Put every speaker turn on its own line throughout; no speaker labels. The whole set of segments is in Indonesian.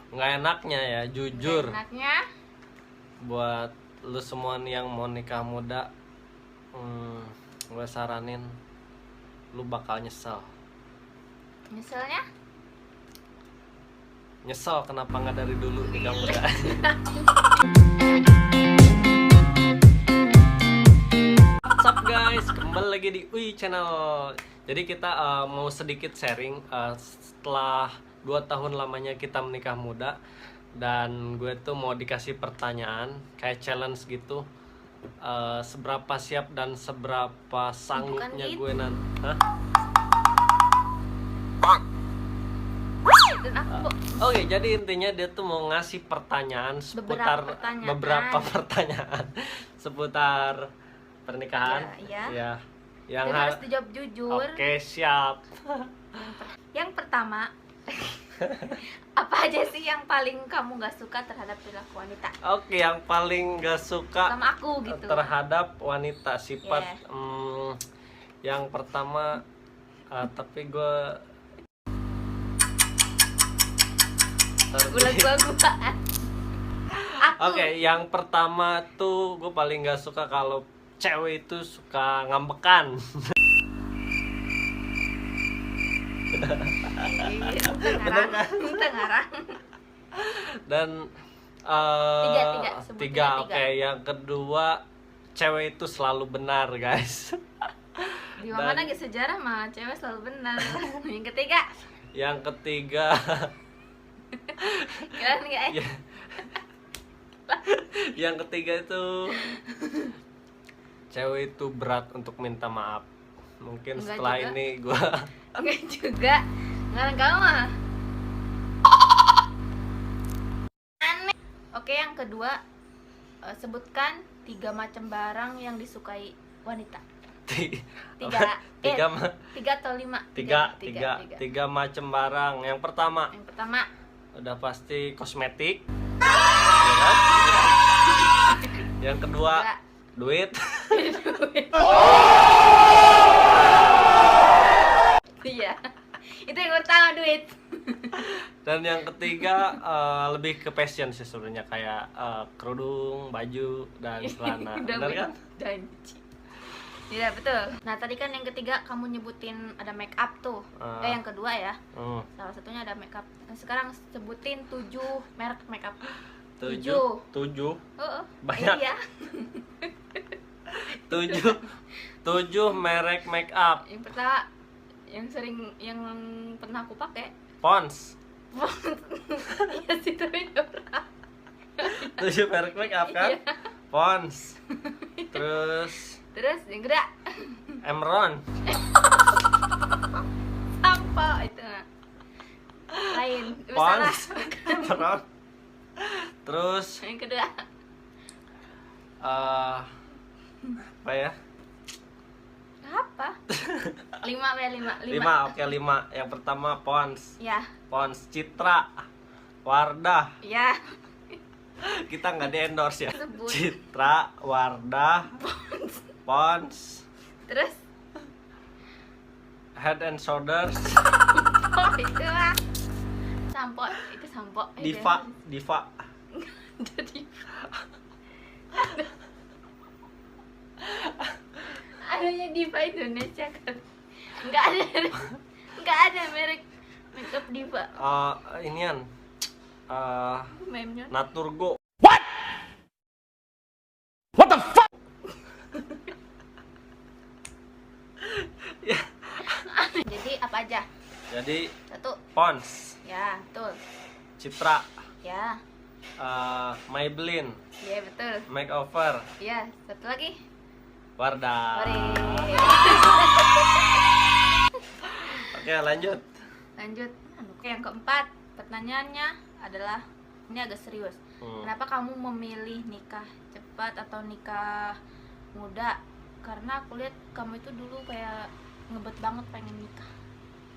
nggak enaknya ya, jujur.
Nggak enaknya
Buat lu semua nih yang mau nikah muda, gue saranin lu bakal nyesel.
misalnya
Nyesel kenapa nggak dari dulu nikah muda. What's up guys, kembali lagi di UI Channel. Jadi kita mau sedikit sharing setelah 2 tahun lamanya kita menikah muda. Dan gue tuh mau dikasih pertanyaan kayak challenge gitu, seberapa siap dan seberapa sanggupnya
gitu.
gue nanti.
dan aku
Oke, jadi intinya dia tuh mau ngasih pertanyaan seputar beberapa pertanyaan seputar pernikahan.
Ya.
Yang
dan harus dijawab jujur.
Oke, siap.
Yang pertama, apa aja sih yang paling kamu gak suka terhadap perilaku wanita?
Oke, yang paling gak suka
sama aku gitu
terhadap wanita sifat. Yang pertama, tapi gue
lagu-lagu
Oke, yang pertama tuh gue paling gak suka kalau cewek itu suka ngambekan.
Tengarang.
Dan tiga. Oke, yang kedua, cewek itu selalu benar, guys.
Di mana lagi sejarah mah cewek selalu benar. Yang ketiga kalian nggak
yang ketiga itu cewek itu berat untuk minta maaf. Mungkin enggak setelah juga. Ini gue
enggak juga ngarang kamu mah aneh. Oke, yang kedua, sebutkan 3 macam barang yang disukai wanita. Tiga atau 5?
Tiga macam barang. Yang pertama udah pasti kosmetik. Yang kedua duit.
Iya, itu yang pertama, duit.
Dan yang ketiga lebih ke fashion sih sebenarnya, kayak kerudung, baju, dan celana. Benar kan?
Iya, betul. Nah, tadi kan yang ketiga kamu nyebutin ada make up tuh. Yang kedua ya. Salah satunya ada make up. Nah, sekarang sebutin 7 merek make up. 7. Banyak. Iya.
7 merek make up.
Yang pertama, yang pernah aku pakai
Pond's.
Iya sih, tapi nggak pernah.
7 merek make up kan? Iya. Pond's. Terus
yang kedua
Emron.
Sampo itu lain.
Pond's. Emron. Terus
yang kedua
apa ya?
Apa? 5.
Oke, 5. Yang pertama Pond's.
Ya.
Pond's, Citra, Wardah.
Ya.
Kita nggak di endorse ya. Citra, Wardah, Pond's.
Terus
Head and Shoulders.
itu lah. Sampo.
Diva.
Jadi adanya Diva Indonesia kan? Nggak ada merek makeup Diva.
Inian.
Meme-nya
Naturgo.
What the fuck?
Ya.
Jadi apa aja?
Jadi
1.
Pond's.
Ya, betul.
Citra.
Ya.
Maybelline.
Iya, betul.
Makeover.
Ya, 1 lagi.
Wardah. Oke, lanjut.
Oke, yang keempat, pertanyaannya adalah, ini agak serius. Kenapa kamu memilih nikah cepat atau nikah muda? Karena aku lihat kamu itu dulu kayak ngebet banget pengen nikah.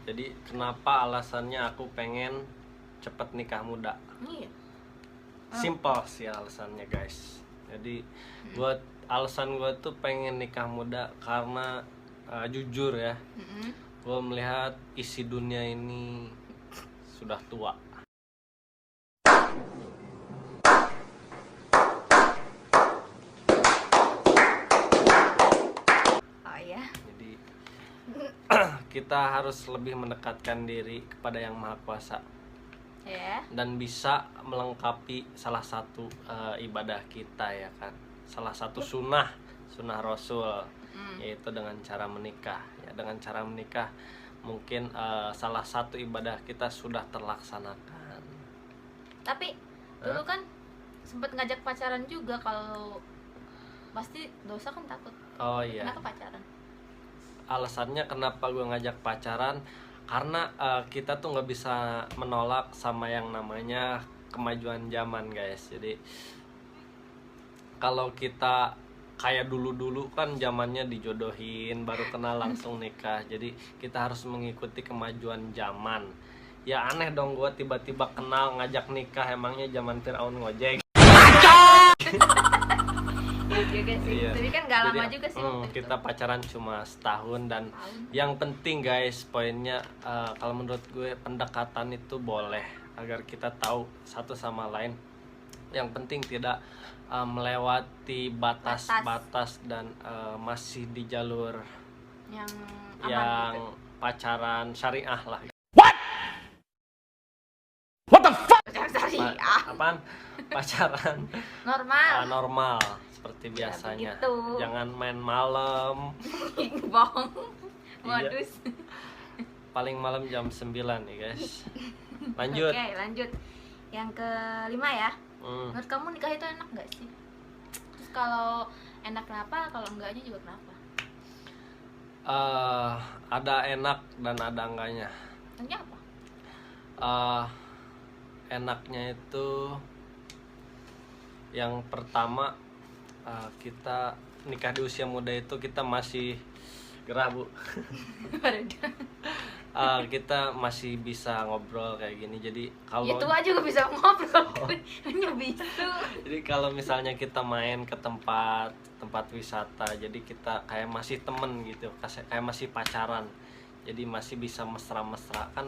Jadi kenapa alasannya aku pengen cepet nikah muda?
Iya.
Simple sih alasannya, guys. Jadi buat alasan gue tuh pengen nikah muda karena jujur ya, gue melihat isi dunia ini sudah tua. kita harus lebih mendekatkan diri kepada Yang Maha Kuasa
Ya.
dan bisa melengkapi salah satu ibadah kita ya kan, salah satu sunnah Rasul, yaitu dengan cara menikah. Ya, dengan cara menikah mungkin salah satu ibadah kita sudah terlaksanakan.
Tapi dulu kan sempet ngajak pacaran juga, kalau pasti dosa kan takut.
Oh iya.
Kenapa pacaran?
Alasannya kenapa gue ngajak pacaran, karena kita tuh nggak bisa menolak sama yang namanya kemajuan zaman guys. Jadi kalau kita kayak dulu kan zamannya dijodohin baru kenal langsung nikah, jadi kita harus mengikuti kemajuan zaman. Ya aneh dong gue tiba-tiba kenal ngajak nikah, emangnya zaman Firaun ngojek.
Iya juga sih.
Iya.
Tapi kan gak lama
Jadi,
juga sih waktu
kita
itu.
pacaran cuma setahun. Dan
Tahun.
yang penting guys, poinnya kalau menurut gue pendekatan itu boleh agar kita tahu satu sama lain. Yang penting tidak melewati batas-batas dan masih di jalur
Yang aman
yang
gitu.
pacaran syariah lah.
Pacaran syariah.
Apaan? Pacaran
Normal.
normal seperti biasanya.
begitu.
Jangan main malam.
Bohong.
Iya.
Modus.
Paling malam jam 9 nih guys. Lanjut.
Oke, lanjut. Yang kelima ya.
Hmm.
Menurut kamu nikah itu enak gak sih? Terus kalau enak kenapa? Kalau enggaknya juga kenapa?
Ada enak dan ada enggaknya.
Enaknya apa?
Enaknya itu yang pertama, kita nikah di usia muda itu kita masih gerah bu. Kita masih bisa ngobrol kayak gini. Jadi kalau
Ya tua juga bisa ngobrol. Hanya bisa.
jadi kalau misalnya kita main ke tempat wisata, jadi kita kayak masih temen gitu, kayak masih pacaran. Jadi masih bisa mesra-mesra kan.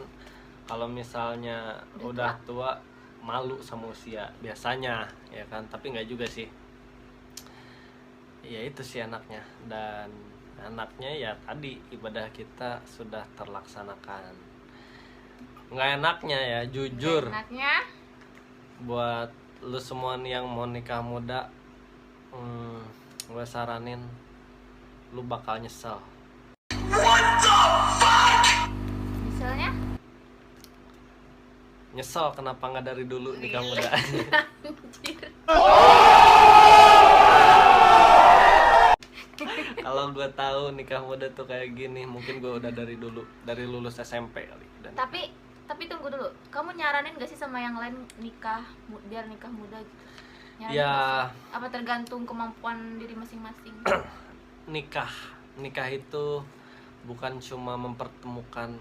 Kalau misalnya udah tua malu sama usia biasanya ya kan, tapi nggak juga sih. Ya itu sih enaknya. Dan enaknya ya tadi ibadah kita sudah terlaksanakan. Nggak enaknya ya jujur,
Enaknya
buat lu semua nih yang mau nikah muda, gue saranin lu bakal nyesel.
misalnya
Nyesel kenapa nggak dari dulu nikah muda.
anjir.
Kalau gue tahu nikah muda tuh kayak gini, mungkin gue udah dari dulu, dari lulus SMP kali. Dan
Tapi tunggu dulu. Kamu nyaranin gak sih sama yang lain nikah biar nikah muda gitu? Nyaranin
Ya.
gak sih? Apa tergantung kemampuan diri masing-masing?
nikah itu bukan cuma mempertemukan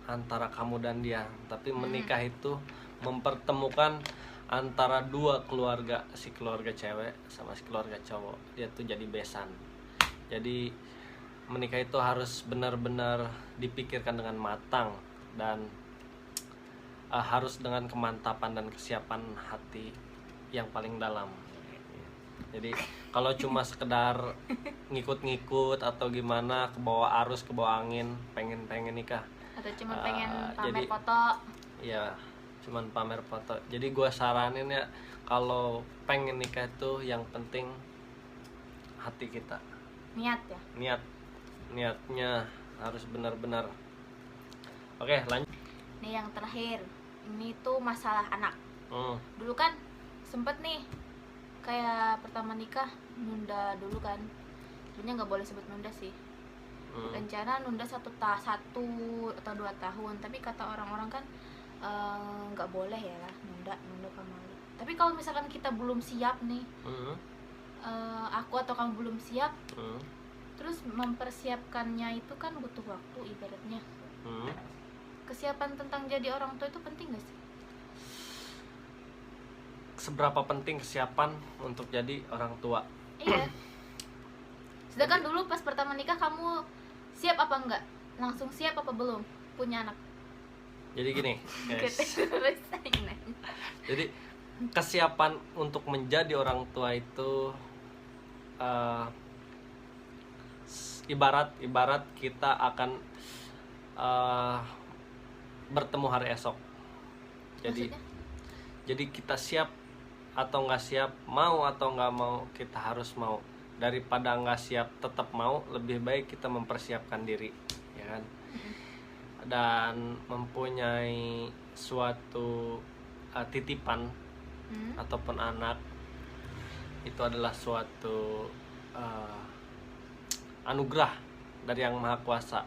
antara kamu dan dia, tapi menikah itu mempertemukan antara dua keluarga, si keluarga cewek sama si keluarga cowok. Dia tuh jadi besan. Jadi menikah itu harus benar-benar dipikirkan dengan matang dan harus dengan kemantapan dan kesiapan hati yang paling dalam. Jadi kalau cuma sekedar ngikut-ngikut atau gimana, ke bawah arus, ke bawah angin, pengen nikah,
Atau cuma pengen pamer
jadi-
foto?
ya cuman pamer foto. Jadi gue saranin ya, kalau pengen nikah itu yang penting hati kita,
Niat ya?
niatnya harus benar-benar. Oke, lanjut.
Nih yang terakhir, ini tuh masalah anak. Dulu kan sempet nih kayak pertama nikah nunda dulu kan. Sebenarnya nggak boleh sebut nunda sih. Rencana nunda 1 atau 2 tahun, tapi kata orang-orang kan nggak boleh ya lah nunda pamalu. Tapi kalau misalkan kita belum siap nih, aku atau kamu belum siap, terus mempersiapkannya itu kan butuh waktu ibaratnya. Kesiapan tentang jadi orang tua itu penting gak sih?
Seberapa penting kesiapan untuk jadi orang tua?
Iya. Sedangkan dulu pas pertama nikah kamu siap apa enggak? Langsung siap apa belum punya anak?
Jadi gini guys,
Terus
jadi kesiapan untuk menjadi orang tua itu ibarat kita akan eh, bertemu hari esok. Jadi
Maksudnya?
jadi kita siap atau nggak siap, mau atau nggak mau, kita harus mau. Daripada nggak siap tetap mau, lebih baik kita mempersiapkan diri, ya kan. Dan mempunyai suatu titipan ataupun anak itu adalah suatu anugerah dari Yang Maha Kuasa.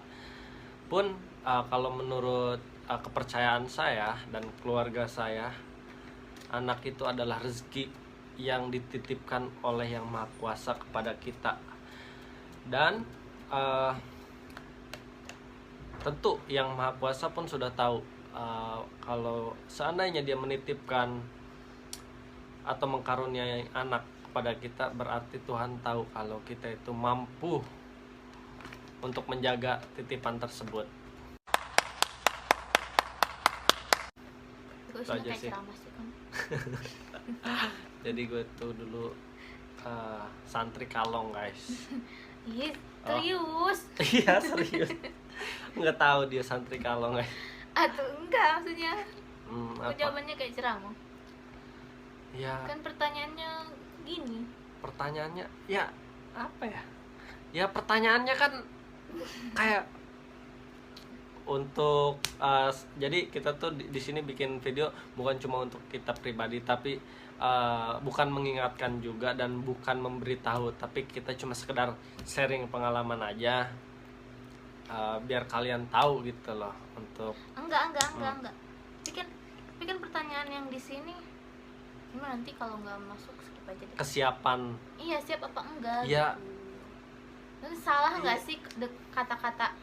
Pun kalau menurut kepercayaan saya dan keluarga saya, anak itu adalah rezeki yang dititipkan oleh Yang Maha Kuasa kepada kita. Dan tentu Yang Maha Kuasa pun sudah tahu kalau seandainya dia menitipkan atau mengkaruniai anak kepada kita, berarti Tuhan tahu kalau kita itu mampu untuk menjaga titipan tersebut.
Gue
Itu
isinya
aja
kayak
sih.
ceramah sih kan.
Jadi gue tuh dulu santri kalong, guys.
Iya, serius.
Iya, serius. Nggak tahu dia santri kalong, guys.
Atau enggak maksudnya? Kok
Apa?
jawabannya kayak ceramah?
Ya,
Kan pertanyaannya gini.
pertanyaannya ya apa ya? Ya pertanyaannya kan kayak untuk jadi kita tuh di sini bikin video bukan cuma untuk kita pribadi, tapi bukan mengingatkan juga dan bukan memberitahu, tapi kita cuma sekedar sharing pengalaman aja, biar kalian tahu gitu loh. Untuk
Enggak. Tapi kan pertanyaan yang di sini gimana, nanti kalau nggak masuk skip aja deh.
kesiapan.
Iya, siap apa enggak?
Ya.
Gitu. Terus salah nggak sih kata-kata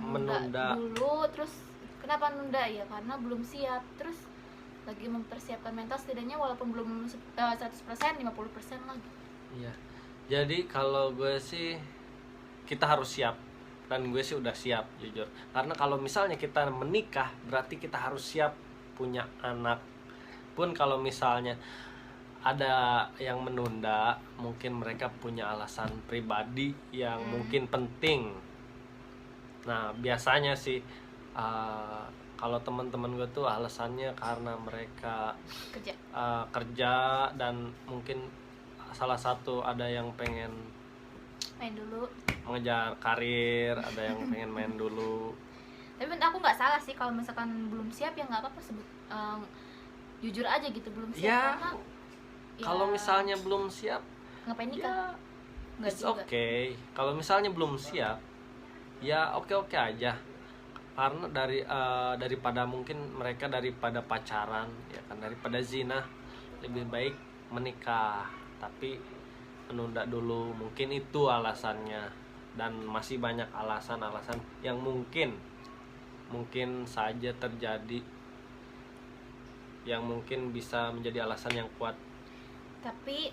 Menunda.
dulu, terus kenapa nunda ya? Karena belum siap. Terus lagi mempersiapkan mental setidaknya walaupun belum 100%, 50% lagi.
Iya. Jadi kalau gue sih kita harus siap, dan gue sih udah siap jujur. Karena kalau misalnya kita menikah berarti kita harus siap punya anak. Pun kalau misalnya ada yang menunda, mungkin mereka punya alasan pribadi yang mungkin penting. Nah, biasanya sih kalau teman-teman gue tuh alasannya karena mereka kerja dan mungkin salah satu ada yang pengen
Main dulu.
mengejar karir, ada yang pengen main dulu.
Tapi menurut aku nggak salah sih kalau misalkan belum siap, ya nggak apa-apa, sebut jujur aja gitu belum siap.
Ya,
Karena
kalau misalnya belum siap,
ngapain nikah?
ya
Nggak
it's
juga.
okay. Kalau misalnya belum siap, ya oke aja. Karena daripada mungkin mereka daripada pacaran, ya kan, daripada zina, lebih baik menikah. Tapi menunda dulu, mungkin itu alasannya. Dan masih banyak alasan-alasan yang mungkin saja terjadi, yang mungkin bisa menjadi alasan yang kuat.
Tapi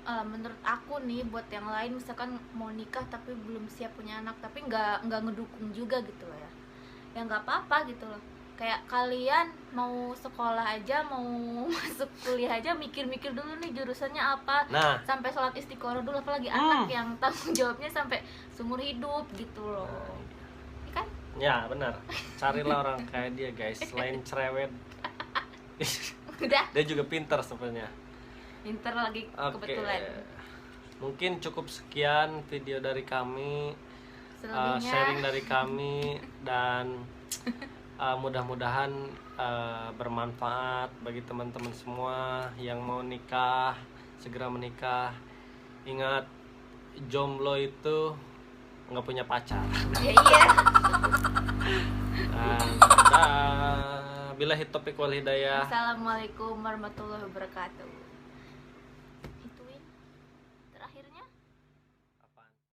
menurut aku nih, buat yang lain misalkan mau nikah tapi belum siap punya anak, tapi nggak ngedukung juga gitu loh ya. Ya nggak apa-apa gitu loh. Kayak kalian mau sekolah aja, mau masuk kuliah aja, mikir-mikir dulu nih jurusannya apa.
Nah,
Sampai sholat istiqoroh dulu, apalagi anak yang tanggung jawabnya sampai seumur hidup gitu loh. Ya kan?
ya benar. Carilah orang kayak dia, guys. Selain cerewet,
Udah,
dia juga pintar sebenarnya.
pinter lagi kebetulan.
Mungkin cukup sekian video dari kami,
Selebihnya
sharing dari kami, dan mudah-mudahan bermanfaat bagi teman-teman semua yang mau nikah, segera menikah. Ingat, jomblo itu nggak punya pacar.
ya iya.
Billahi taufiq wal hidayah.
Assalamualaikum warahmatullahi wabarakatuh.